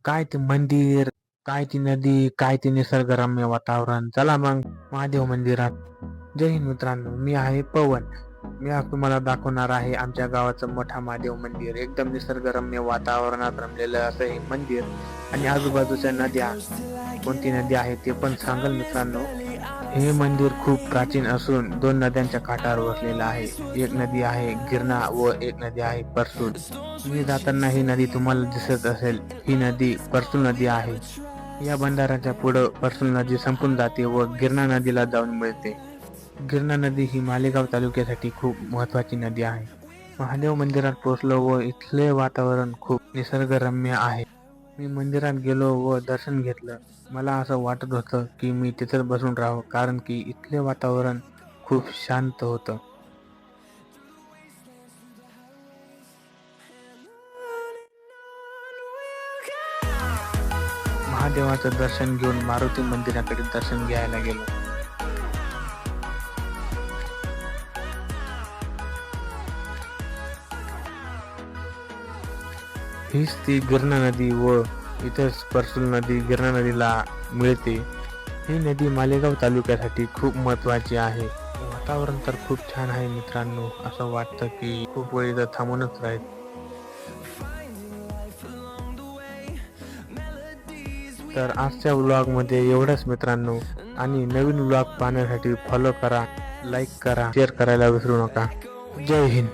काय ते मंदिर, काय ती नदी, काय ते निसर्गरम्य वातावरण. चला मग महादेव मंदिरात. जय हिंद मित्रांनो, मी आहे पवन. मी आज तुम्हाला दाखवणार आहे आमच्या गावाचं मोठा महादेव मंदिर. एकदम निसर्गरम्य वातावरणात रमलेलं असं हे मंदिर आणि आजूबाजूच्या नद्या. कोणती नदी आहे ते पण सांगल मित्रांनो. हे मंदिर खूप प्राचीन असून दोन नद्यांच्या काठावर वसलेलं आहे. एक नदी आहे गिरणा व एक नदी आहे परसूल. तुम्ही जाताना ही नदी तुम्हाला दिसत असेल. ही नदी परसूल नदी आहे. या बंधाऱ्याच्या पुढं परसूल नदी संपून जाते व गिरणा नदीला जाऊन मिळते. गिरणा नदी ही मालेगाव तालुक्यासाठी खूप महत्वाची नदी आहे. महादेव मंदिरात पोहोचलो व इथले वातावरण खूप निसर्गरम्य आहे. मी मंदिरात गेलो व दर्शन घेतलं. मला असं वाटत होतं की मी तिथेच बसून राहावं, कारण की इथले वातावरण खूप शांत होतं. महादेवाचं दर्शन घेऊन मारुती मंदिराकडे दर्शन घ्यायला गेलो. हीच ती गिरणा नदी व इथेच परसूल नदी गिरणा नदीला मिळते. ही नदी मालेगाव तालुक्यासाठी खूप महत्वाची आहे. वातावरण तर खूप छान आहे मित्रांनो. असं वाटतं की खूप वेळ इथं थांबूनच राहील. तर आजच्या व्लॉगमध्ये एवढंच मित्रांनो. आणि नवीन व्लॉग पाहण्यासाठी फॉलो करा, लाईक करा, शेअर करायला विसरू नका. जय हिंद.